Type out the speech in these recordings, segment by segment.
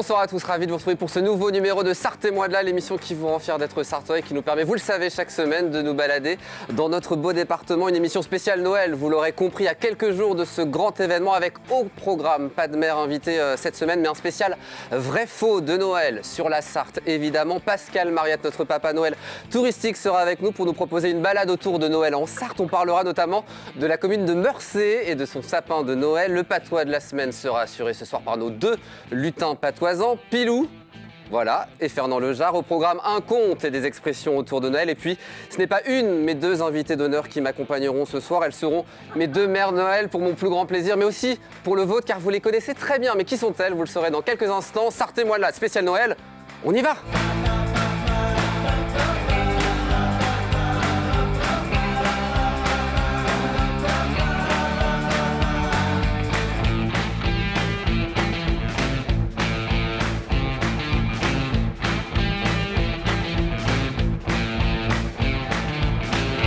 Bonsoir à tous, ravi de vous retrouver pour ce nouveau numéro de Sarthe et moi de là, l'émission qui vous rend fiers d'être sartois et qui nous permet, vous le savez, chaque semaine de nous balader dans notre beau département. Une émission spéciale Noël, vous l'aurez compris, à quelques jours de ce grand événement avec au programme, pas de maire invité cette semaine, mais un spécial vrai-faux de Noël sur la Sarthe. Évidemment, Pascal Mariette, notre papa Noël touristique, sera avec nous pour nous proposer une balade autour de Noël en Sarthe. On parlera notamment de la commune de Meurcé et de son sapin de Noël. Le patois de la semaine sera assuré ce soir par nos deux lutins patoisans, Pilou, voilà, et Fernand Lejar. Au programme, un conte et des expressions autour de Noël. Et puis, ce n'est pas une, mais deux invités d'honneur qui m'accompagneront ce soir. Elles seront mes deux mères Noël pour mon plus grand plaisir, mais aussi pour le vôtre, car vous les connaissez très bien. Mais qui sont-elles? Vous le saurez dans quelques instants. Sarthe et moi de là, spécial Noël, on y va!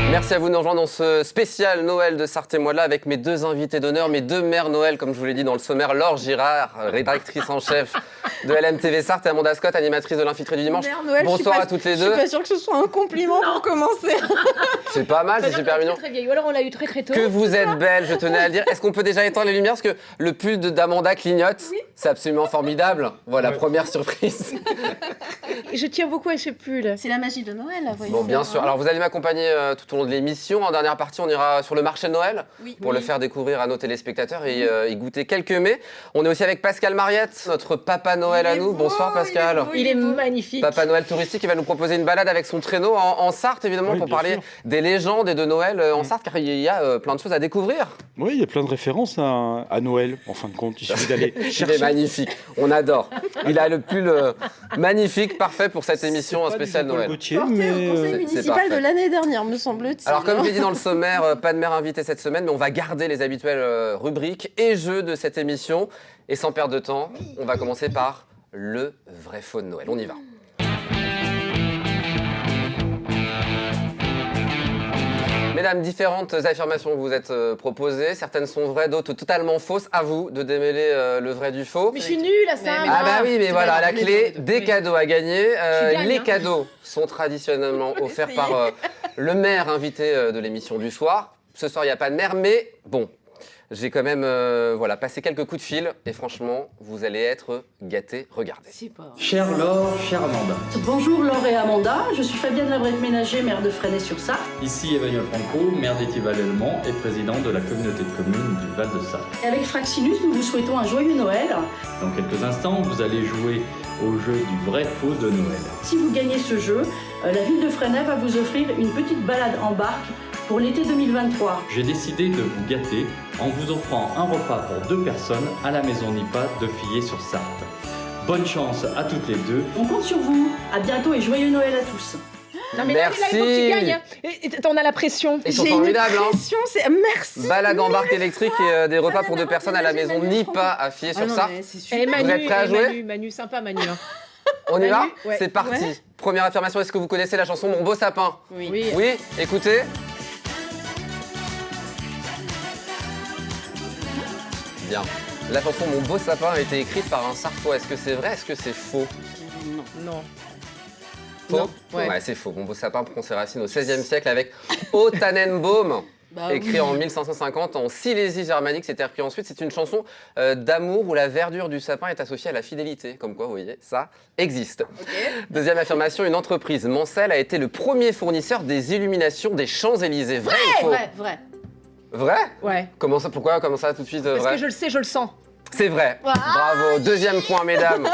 Merci à vous de nous rejoindre dans ce spécial Noël de Sarthe et moi de là avec mes deux invités d'honneur, mes deux mères Noël, comme je vous l'ai dit dans le sommaire, Laure Girard, rédactrice en chef de LMTV Sarthe, et Amanda Scott, animatrice de l'Infiltré du dimanche. Noël, bonsoir à toutes les deux. Je suis pas sûre que ce soit un compliment pour commencer. C'est pas mal, c'est super mignon. Très vieille, ou alors on l'a eu très tôt. Que vous êtes belle, je tenais à le dire. Est-ce qu'on peut déjà éteindre les lumières parce que le pull d'Amanda clignote? Oui. C'est absolument formidable. Voilà, première surprise. Je tiens beaucoup à ce pull. C'est la magie de Noël, voyez. Bon, bien sûr. Alors, vous allez m'accompagner tout au long de l'émission. En dernière partie, on ira sur le marché de Noël pour le faire découvrir à nos téléspectateurs et y goûter quelques mets. On est aussi avec Pascal Mariette, notre papa Noël à nous. Bonsoir, Pascal. Il est magnifique. Papa Noël touristique, il va nous proposer une balade avec son traîneau en Sarthe, évidemment, pour parler des légendes et de Noël en Sarthe, car il y a plein de choses à découvrir. Oui, il y a plein de références à Noël, en fin de compte. Il suffit d'aller chercher. Il est magnifique, on adore. Il a le pull magnifique, parfait pour cette émission spéciale Noël. Gauthier, Porté au conseil c'est municipal parfait. de l'année dernière, me semble-t-il. Alors, comme je l'ai dit dans le sommaire, pas de mère invitée cette semaine, mais on va garder les habituelles rubriques et jeux de cette émission. Et sans perdre de temps, on va commencer par le vrai faux de Noël. On y va. Mesdames, différentes affirmations vous êtes proposées. Certaines sont vraies, d'autres totalement fausses. À vous de démêler le vrai du faux. Mais je suis nulle à ça. Ah bah oui, mais voilà, la clé, deux. des cadeaux à gagner. gagne, Les hein. cadeaux sont traditionnellement offerts par le maire invité de l'émission du soir. Ce soir, il n'y a pas de maire, mais bon, j'ai quand même passé quelques coups de fil et franchement, vous allez être gâtés. Regardez. C'est pas. Chère Laure, chère Amanda. Bonjour Laure et Amanda, je suis Fabienne Labrec-Ménager, maire de Fresnay-sur-Sarthe. Ici Emmanuel Franco, maire d'Étival-le-Mans et président de la communauté de communes du Val de Sarthe. Et avec Fraxinus, nous vous souhaitons un joyeux Noël. Dans quelques instants, vous allez jouer au jeu du vrai-faux de Noël. Si vous gagnez ce jeu, la ville de Fresnay va vous offrir une petite balade en barque pour l'été 2023. J'ai décidé de vous gâter en vous offrant un repas pour 2 personnes à la maison Nipa de Fillé-sur-Sarthe. Bonne chance à toutes les deux. On compte sur vous. À bientôt et joyeux Noël à tous. Non mais Merci. là, il faut que tu gagnes. Et t'en as la pression. Ils sont J'ai une formidables, hein. pression, merci. Balade en barque électrique et des repas pour 2 personnes à la maison Nipa à Fillé-sur-Sarthe. Eh, Manu, Vous êtes prêts à jouer? Manu, sympa Manu. Hein. On y va? Manu, ouais. C'est parti. Ouais. Première affirmation, est-ce que vous connaissez la chanson Mon beau sapin? Oui. Oui, écoutez. Bien. La chanson Mon beau sapin a été écrite par un Sartois. Est-ce que c'est vrai? Est-ce que c'est faux? Non. Faux? Non, ouais. Ouais, c'est faux. Mon beau sapin prend ses racines au XVIe siècle avec O Tannenbaum. Écrit en 1550 en Silésie germanique, c'était repris ensuite. C'est une chanson d'amour où la verdure du sapin est associée à la fidélité. Comme quoi, vous voyez, ça existe. Deuxième affirmation, une entreprise, Mancel, a été le premier fournisseur des illuminations des Champs-Élysées. Vrai ou faux? Vrai. Vrai? Ouais. Comment ça? Pourquoi? Comment ça tout de suite Parce vrai? que je le sais, je le sens. C'est vrai. Bravo. Deuxième point, mesdames.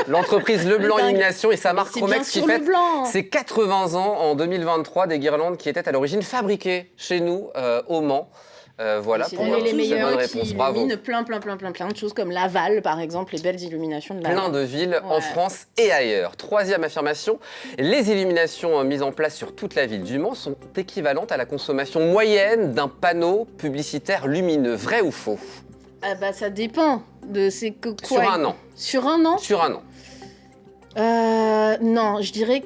L'entreprise Leblanc Dingue. Illumination et sa marque C'est Romex bien qui sûr fête Leblanc. ses 80 ans en 2023, des guirlandes qui étaient à l'origine fabriquées chez nous au Mans. Voilà C'est pour d'ailleurs toutes les ces meilleurs bonnes réponses. qui Bravo. illuminent plein de choses comme Laval, par exemple, les belles illuminations de Laval. Plein de villes en Ouais. France et ailleurs. Troisième affirmation, les illuminations mises en place sur toute la ville du Mans sont équivalentes à la consommation moyenne d'un panneau publicitaire lumineux. Vrai ou faux? Ah bah ça dépend de quoi. Sur un an. Sur un an? Sur un an. Non, je dirais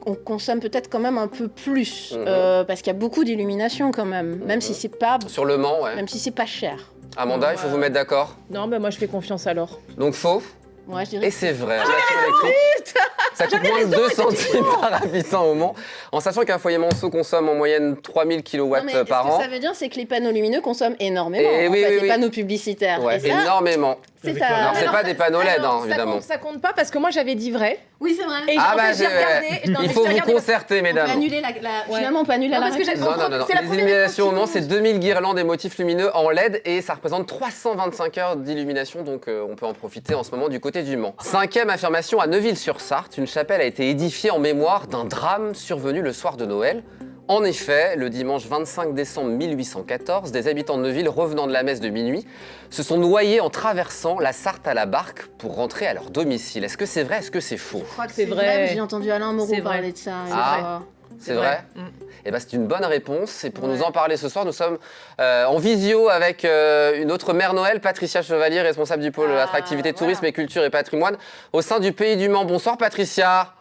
qu'on consomme peut-être quand même un peu plus, Mhm. parce qu'il y a beaucoup d'illumination quand même si c'est pas, Sur Le Mans, ouais. même si c'est pas cher. Amanda, il faut vous mettre d'accord. Non, bah moi je fais confiance alors. Donc faux. Ouais, je dirais. Et c'est vrai, l'installation électrique, ça coûte moins de 2 centimes par habitant au Mans, en sachant qu'un foyer manceau consomme en moyenne 3000 kW Non, mais par ce que an. ça veut dire, c'est que les panneaux lumineux consomment énormément, Et oui, oui, les oui. panneaux publicitaires. Ouais, Et ça, énormément. c'est Alors, ça. c'est pas des panneaux LED, hein, évidemment. Ça compte pas parce que moi j'avais dit vrai. Oui, c'est vrai. Et Ah en bah, fait, j'ai regardé. Non, mais il faut j'ai vous regardé- concerter, On peut mesdames. annuler Ouais. Finalement, on peut annuler Non, la parce que j'ai- réponse. Non. C'est la Les première illuminations au fois Mans, que c'est 2000 guirlandes et motifs lumineux en LED et ça représente 325 heures d'illumination, donc on peut en profiter en ce moment du côté du Mans. 5e affirmation à Neuville-sur-Sarthe, une chapelle a été édifiée en mémoire d'un drame survenu le soir de Noël. En effet, le dimanche 25 décembre 1814, des habitants de Neuville revenant de la messe de minuit se sont noyés en traversant la Sarthe à la barque pour rentrer à leur domicile. Est-ce que c'est vrai, est-ce que c'est faux? Je crois que C'est c'est vrai. vrai. J'ai entendu Alain Moreau C'est vrai. parler de ça. Ah. C'est vrai, Mm. Eh ben, c'est une bonne réponse. Et pour Ouais. nous en parler ce soir, nous sommes en visio avec une autre mère Noël, Patricia Chevalier, responsable du pôle attractivité, voilà. tourisme et culture et patrimoine au sein du Pays du Mans. Bonsoir Patricia.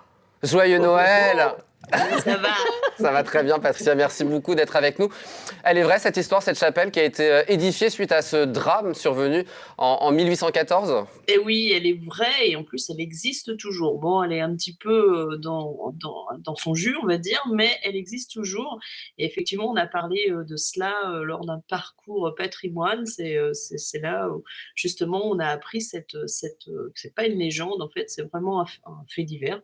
Joyeux Noël. Ça va. Ça va très bien Patricia, merci beaucoup d'être avec nous. Elle est vraie cette histoire, cette chapelle qui a été édifiée suite à ce drame survenu en 1814? Et oui, elle est vraie et en plus elle existe toujours. Bon, elle est un petit peu dans son jus, on va dire, mais elle existe toujours. Et effectivement, on a parlé de cela lors d'un parcours patrimoine. C'est là où justement on a appris que c'est pas une légende, en fait, c'est vraiment un fait divers.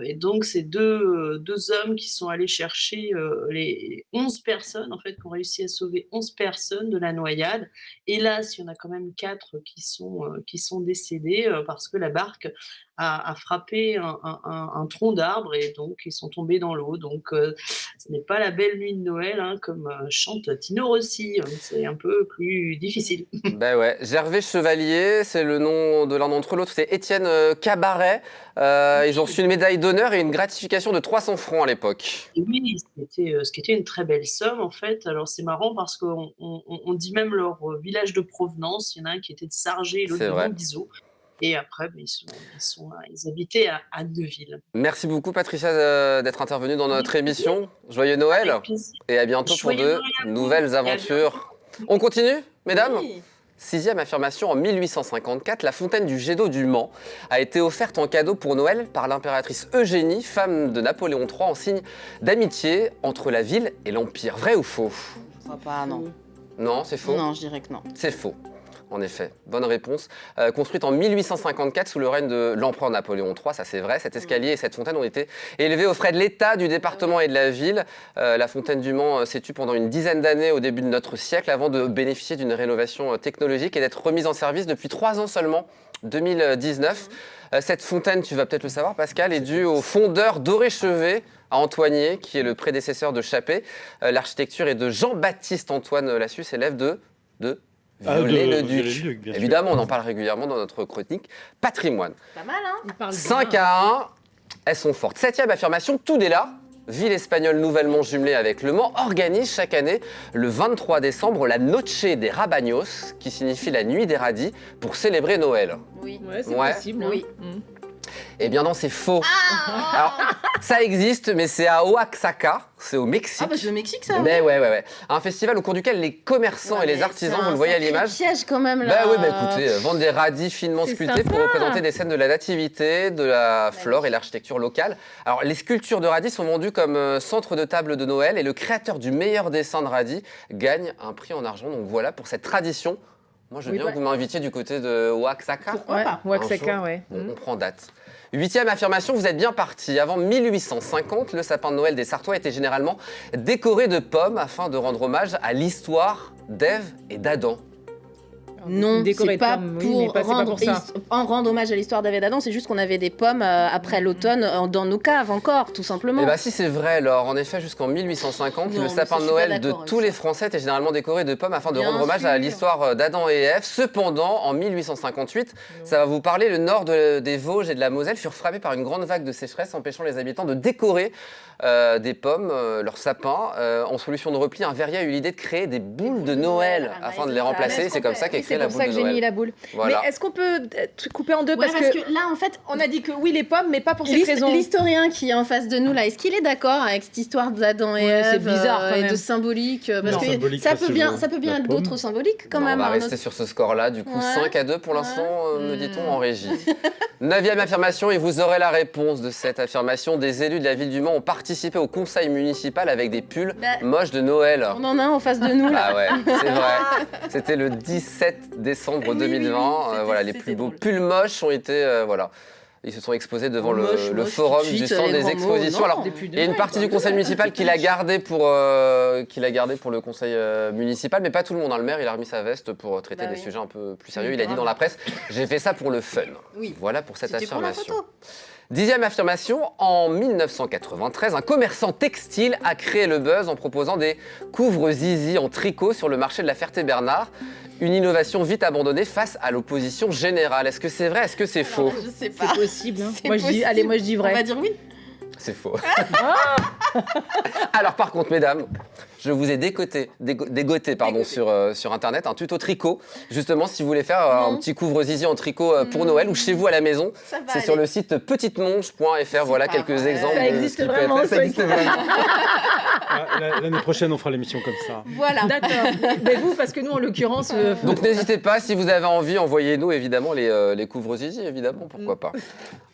Et donc, c'est deux hommes qui sont allés chercher les 11 personnes, en fait, qui ont réussi à sauver 11 personnes de la noyade. Hélas, il y en a quand même 4 qui sont décédés parce que la barque a frappé un tronc d'arbre et donc ils sont tombés dans l'eau. Donc, ce n'est pas la belle nuit de Noël, hein, comme chante Tino Rossi. C'est un peu plus difficile. Ben ouais, Gervais Chevalier, c'est le nom de l'un d'entre eux. L'autre, c'est Étienne Cabaret. Ils ont reçu une médaille d'honneur et une gratification de 300 francs à l'époque. Et oui, ce qui était une très belle somme, en fait. Alors, c'est marrant parce qu'on dit même leur village de provenance. Il y en a un qui était de Sargé et l'autre C'est de vrai. Montbiseau. Et après, ils habitaient à Neuville. Merci beaucoup Patricia d'être intervenue dans notre émission. Joyeux Noël Avec plaisir. et à bientôt pour Joyeux de Noël à vous. nouvelles Et à aventures. On continue, mesdames? Oui. 6e affirmation, en 1854, la fontaine du jet d'eau du Mans a été offerte en cadeau pour Noël par l'impératrice Eugénie, femme de Napoléon III, en signe d'amitié entre la ville et l'Empire. Vrai ou faux? Je crois pas, non. Non, c'est faux. Non, je dirais que non. C'est faux. En effet, bonne réponse. Construite en 1854 sous le règne de l'empereur Napoléon III, ça c'est vrai. Cet escalier et cette fontaine ont été élevés aux frais de l'État, du département et de la ville. La fontaine du Mans s'est tue pendant une dizaine d'années au début de notre siècle avant de bénéficier d'une rénovation technologique et d'être remise en service depuis 3 ans seulement, 2019. Cette fontaine, tu vas peut-être le savoir Pascal, est due au fondeur Doré-Chevet à Antoigné, qui est le prédécesseur de Chappé. L'architecture est de Jean-Baptiste Antoine Lassus, élève de Viollet-le-Duc. Viollet-le-Duc, bien sûr. Évidemment, on en parle régulièrement dans notre chronique patrimoine. Pas mal, hein? Il parle 5 bien. à 1, elles sont fortes. 7e affirmation, Tudela, ville espagnole nouvellement jumelée avec Le Mans, organise chaque année le 23 décembre la Noche des Rabaños, qui signifie la nuit des radis, pour célébrer Noël. Oui. Ouais, c'est Ouais. possible. hein. Oui. Mm. Eh bien non, c'est faux. Alors, ça existe, mais c'est à Oaxaca, c'est au Mexique. Ah bah c'est au Mexique, ça. Mais ouais. Un festival au cours duquel les commerçants Ouais, et les mais artisans, c'est vous un le voyez à sacré l'image, piège quand même, là. bah oui, écoutez, vendent des radis finement C'est sculptés pour sympa. représenter des scènes de la nativité, de la flore et l'architecture locale. Alors, les sculptures de radis sont vendues comme centre de table de Noël et le créateur du meilleur dessin de radis gagne un prix en argent. Donc voilà pour cette tradition. Moi, je veux Oui, bien bah- que vous m'invitiez du côté de Oaxaca. Pourquoi Ouais, pas Oaxaca, Un jour. ouais. Bon, on prend date. 8e affirmation, vous êtes bien parti. Avant 1850, le sapin de Noël des Sartois était généralement décoré de pommes afin de rendre hommage à l'histoire d'Ève et d'Adam. Non, Décoré c'est de pas pommes, oui, pour mais pas- c'est pas rendre, pour ça. en rendre hommage à l'histoire d'Ève et d'Adam, c'est juste qu'on avait des pommes après l'automne dans nos caves encore, tout simplement. Eh bien, si c'est vrai, alors, en effet, jusqu'en 1850, Non, le mais sapin ça, de je suis pas Noël de d'accord avec tous ça. les Français était généralement décoré de pommes afin de Bien rendre hommage à sûr. l'histoire d'Adam et Ève. Cependant, en 1858, ça va vous parler, le nord des Vosges et de la Moselle furent frappés par une grande vague de sécheresse, empêchant les habitants de décorer des pommes, leurs sapins. En solution de repli, un verrier a eu l'idée de créer des boules de Noël Ah, afin de ils les ont remplacer. fait. C'est comme ça qu'est Oui, créé C'est la pour boule ça de que j'ai Noël. mis la boule. Voilà. Mais est-ce qu'on peut couper en deux Ouais, parce que là, en fait, on a dit que oui les pommes, mais pas pour cette raison. l'historien qui est en face de nous, là, est-ce qu'il est d'accord avec cette histoire d'Adam et Ouais, Ève c'est bizarre, quand et même. de symbolique parce Non, que symbolique, ça ça, peut c'est bien, beau. ça peut bien La être pomme. d'autres symboliques quand Bon, même. on va hein, rester sur ce score-là. Du coup, Ouais. 5-2 pour l'instant, me Ouais. dit-on en régie. 9e affirmation, et vous aurez la réponse de cette affirmation. Des élus de la ville du Mans ont participé au conseil municipal avec des pulls Bah, moches de Noël. On en a un en face de nous, là. Ah ouais, c'est vrai. C'était le 17 décembre Oui, 2020. oui, Voilà, les c'était plus beaux drôle. pulls moches ont été, voilà, ils se sont exposés devant le Moche, forum tout de du suite, centre les des grands mots. expositions. Non, Alors, des pulls de il y a une Noël, partie quoi. du conseil municipal qu'il a gardé pour le conseil municipal, mais pas tout le monde. Hein. Le maire, il a remis sa veste pour traiter Bah des oui. sujets un peu plus sérieux. Oui, Il a dit grave. dans la presse, j'ai fait ça pour le fun. Oui. Voilà pour cette C'était pour la affirmation. photo. 10e affirmation, en 1993, un commerçant textile a créé le buzz en proposant des couvre-zizi en tricot sur le marché de la Ferté-Bernard. Une innovation vite abandonnée face à l'opposition générale. Est-ce que c'est vrai? Est-ce que c'est faux? Je sais pas. c'est possible. Hein. C'est Moi je dis, possible. allez, moi je dis On va vrai. dire oui. C'est faux. Alors par contre, mesdames, je vous ai dégoté sur Internet un tuto tricot. Justement, si vous voulez faire un petit couvre-zizi en tricot pour Noël ou chez vous à la maison, Ça va c'est aller. sur le site petitemonche.fr. Voilà pas quelques vrai. exemples. Ça de existe ce qui peut vraiment, être fait. Ça ça existe vraiment. L'année prochaine, on fera l'émission comme ça. Voilà. D'accord. Mais vous, parce que nous en l'occurrence, Donc n'hésitez pas, si vous avez envie, envoyez-nous évidemment les couvre-zizi, évidemment, pourquoi pas.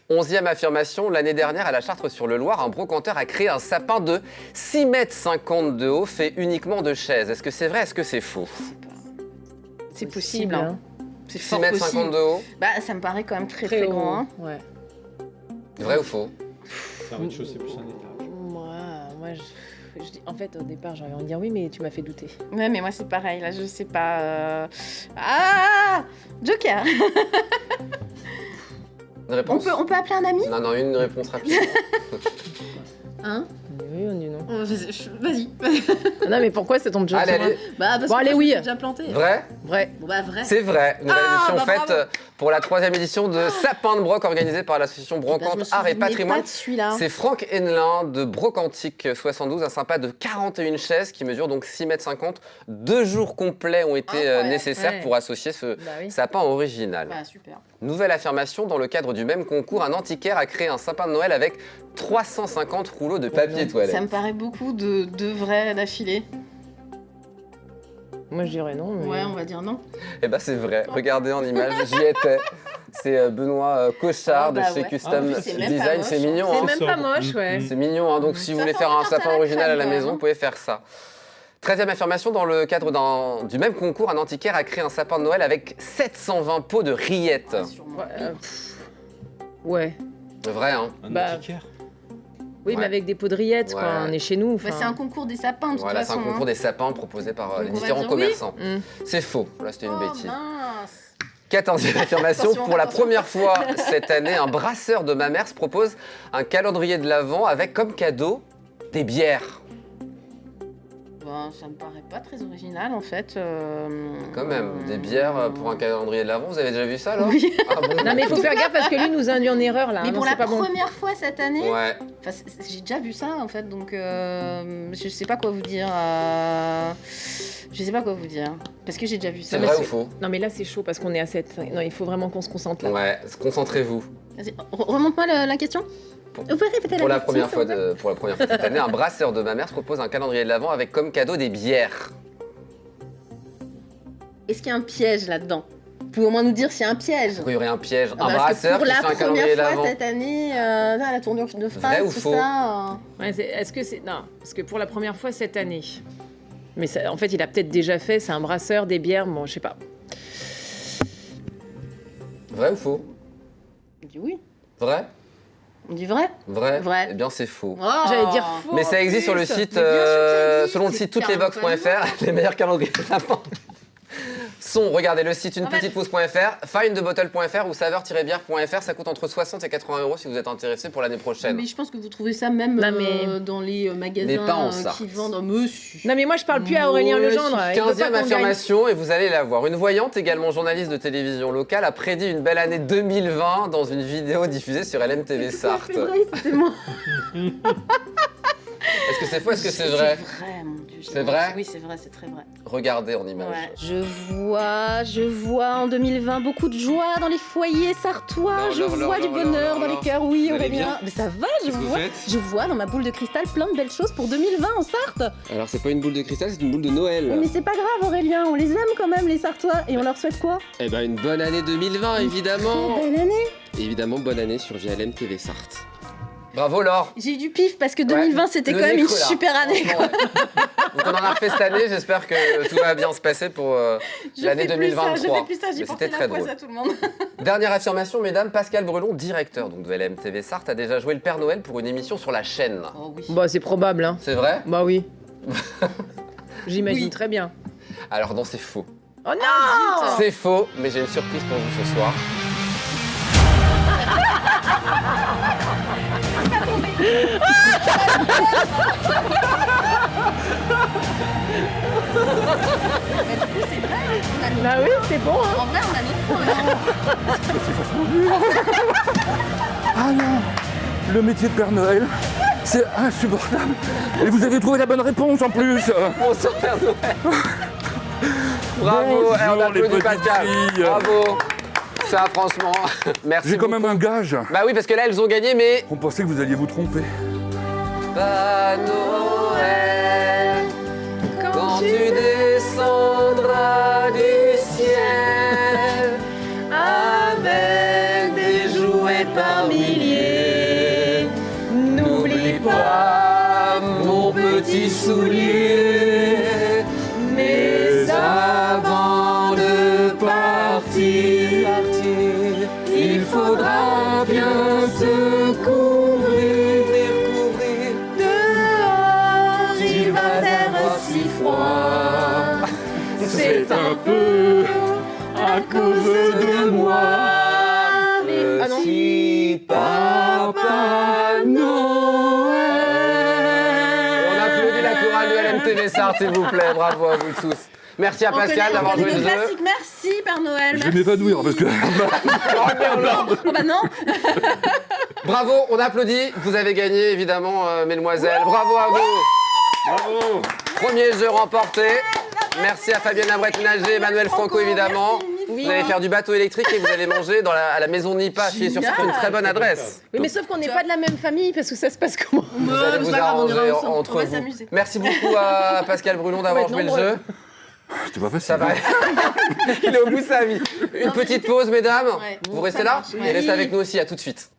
11e affirmation, l'année dernière à la Châtre-sur-le-Loir, un brocanteur a créé un sapin de 6,50 m de haut fait uniquement de chaises. Est-ce que c'est vrai? Est-ce que c'est faux? C'est possible. Hein. C'est fort 6,50 m possible. de haut, Bah, ça me paraît quand même très très très haut. grand. Hein. Ouais. vrai ou faux? C'est un rez-de-chaussée plus un étage. Moi, je dis, en fait, au départ, j'aurais envie de dire oui, mais tu m'as fait douter. Ouais, mais moi c'est pareil. Là, je sais pas. Ah, Joker. Une réponse? On peut appeler un ami? Non, une réponse rapide. Hein? Oui, on dit non. Vas-y. Non, mais pourquoi ça tombe toujours Allez, sur moi allez. Bah, parce Bon, que allez, moi, oui. je suis déjà planté. Vrai? Vrai. Bon, bah, vrai. C'est vrai. Nouvelle édition bah, faite bravo. pour la 3e édition de Sapin de Broc organisée par l'association Bah, je me Brocante Art et souvenais Patrimoine. pas de celui-là. C'est Franck Henlin de Brocantique 72, un sympa de 41 chaises qui mesure donc 6,50 m. 2 jours complets ont été Incroyable. nécessaires Ouais. pour associer ce Bah oui. sapin original. Bah, super. Nouvelle affirmation, dans le cadre du même concours, un antiquaire a créé un sapin de Noël avec 350 rouleaux de papier toilette. Ça me paraît beaucoup de vrais d'affilée. Moi, je dirais non. Mais... Ouais, on va dire non. Eh ben c'est vrai, regardez en image, j'y étais. C'est Benoît Cochard Oh, bah de chez ouais. Custom Ah oui, c'est même pas Design, moche, c'est hein. mignon. C'est hein. même pas moche, ouais. C'est mignon, hein. Donc si vous Ça voulez fait faire un tarte à sapin la original à la crème, maison, ouais. vous pouvez faire ça. 13e affirmation, dans le cadre du même concours, un antiquaire a créé un sapin de Noël avec 720 pots de rillettes. Sûrement. Ouais. Vrai, hein? Un Bah, antiquaire. Oui, Ouais. mais avec des pots de rillettes, quoi. Ouais. On est chez nous. Bah, c'est un concours des sapins, de toute Voilà, c'est façon. un concours hein. des sapins proposé par les Donc, on va différents dire oui. commerçants. Mm. C'est faux, là c'était une Oh, bêtise. mince. 14e affirmation, Attention, pour la attention. première fois cette année, un brasseur de Mamers propose un calendrier de l'Avent avec comme cadeau des bières. Bah, ça me paraît pas très original en fait. Quand même, des bières pour un calendrier de l'Avent, vous avez déjà vu ça là? Oui. Ah bon? Non, mais il faut faire gaffe parce que lui nous a induit en erreur là. Mais Non, pour c'est la pas bon. première fois cette année, Ouais, enfin, j'ai déjà vu ça en fait, donc je sais pas quoi vous dire. Je sais pas quoi vous dire. Parce que j'ai déjà vu ça. c'est mais vrai c'est- ou faux? Non, mais là c'est chaud parce qu'on est à 7. Non, il faut vraiment qu'on se concentre là. Ouais, concentrez-vous. Vas-y, remonte-moi la question. Pour- Vous pouvez répéter Pour la question, première s'il fois vous plaît pour la première fois cette année, un brasseur de Mamers propose un calendrier de l'Avent avec comme cadeau des bières. Est-ce qu'il y a un piège là-dedans? Vous pouvez au moins nous dire s'il y a un piège. Pourquoi il y aurait un piège? Un Parce que brasseur pour qui la fait un calendrier de première l'Avent. fois cette année, la tournure de phrase, ou tout faux? ça. Ouais, est-ce que c'est. Non, parce que pour la première fois cette année. Mais ça, en fait, il a peut-être déjà fait, c'est un brasseur, des bières, bon, je sais pas. Vrai ou faux? On dit oui. Vrai? On dit vrai. Vrai? Vrai. Eh bien c'est faux. Oh. J'allais dire faux. Mais ça en existe sur le plus. site, Mais bien sûr que ça existe, selon le c'est site carrément toutes-les-box.fr, les meilleurs calendriers de l'Avent sont, regardez le site unepetitepause.fr, findthebottle.fr ou saveur-bière.fr, ça coûte entre 60 et 80 euros si vous êtes intéressé pour l'année prochaine. Mais je pense que vous trouvez ça même Non, mais- dans les magasins Mais pas en Sarthe. qui vendent. Monsieur. Non, mais moi je parle plus à Aurélien Ouais, Legendre. il veut pas 15e qu'on gagne. affirmation, et vous allez la voir. Une voyante, également journaliste de télévision locale, a prédit une belle année 2020 dans une vidéo diffusée sur LMTV Sarthe. C'est vrai, c'était moi. Est-ce que c'est faux? Est-ce que c'est vrai? C'est vrai, mon Dieu. C'est vrai? Oui, c'est vrai, c'est très vrai. Regardez en image. Ouais. Je vois en 2020 beaucoup de joie dans les foyers sartois. Je vois du bonheur dans les cœurs. Oui, Vous allez Aurélien. bien? Mais ça va, Qu'est-ce que vous faites? je vois dans ma boule de cristal plein de belles choses pour 2020 en Sarthe. Alors c'est pas une boule de cristal, c'est une boule de Noël. Mais c'est pas grave, Aurélien. On les aime quand même, les Sartois. Et on leur souhaite quoi? Eh ben une bonne année 2020 évidemment. Belle année. Évidemment bonne année sur VLM TV Sarthe. Bravo Laure. J'ai eu du pif parce que 2020 c'était Le quand même nez une creux, là. super année. Franchement, ouais. Donc on en a refait cette année, j'espère que tout va bien se passer pour l'année 2023. Je fais plus ça, j'ai Mais porté c'était la très poisse drôle. à tout le monde. Dernière affirmation, mesdames, Pascal Brelon, directeur donc, de VLM TV Sarthe, a déjà joué le Père Noël pour une émission sur la chaîne. Oh oui. Bah, c'est probable, hein. C'est vrai? Bah oui. J'imagine Oui. très bien. Alors non, c'est faux. Oh non! C'est faux, mais j'ai une surprise pour vous ce soir. Bah oui, c'est bon, hein. En vrai, on a notre point. Ah non, le métier de Père Noël, c'est insupportable. Et vous avez trouvé la bonne réponse en plus. Bonsoir Père Noël. Bravo, Bonjour, on les applaudit petites Pascal. filles. Bravo. Ça, franchement, merci. J'ai quand même beaucoup. un gage. Bah oui, parce que là, elles ont gagné, mais. On pensait que vous alliez vous tromper. Pas Noël, quand tu descendras du ciel, avec des jouets par milliers, n'oublie pas mon petit soulier. Mais avant de partir, il faudra bien se couvrir. Dehors, il va faire si froid. C'est un peu à cause de moi. Ah non. Petit Papa Noël. Et on applaudit la chorale de LMTV Sarthe, s'il vous plaît. Bravo à vous tous. Merci à Pascal d'avoir joué le jeu. Classique, merci Père Noël. Je vais m'évanouir parce que. Oh bah non. Bravo, on applaudit. Vous avez gagné, évidemment, mesdemoiselles. Bravo à vous. Bravo. Premier jeu remporté. Merci à Fabienne Abrette-Ménager, Emmanuel Franco, évidemment. Merci, Vous allez faire du bateau électrique et vous allez manger à la maison Nipa, qui est sur Génial. une très bonne adresse. Oui, mais sauf qu'on n'est pas de la même famille, parce que ça se passe comment? Vous allez vous arranger entre On va vous. s'amuser. Merci beaucoup à Pascal Brulon d'avoir On va joué être le jeu. nombreux. C'était pas facile. Ça va. Il est au bout de sa vie. Une petite pause, mesdames. Ouais. Vous restez là? marche. Et restez avec nous aussi, à tout de suite.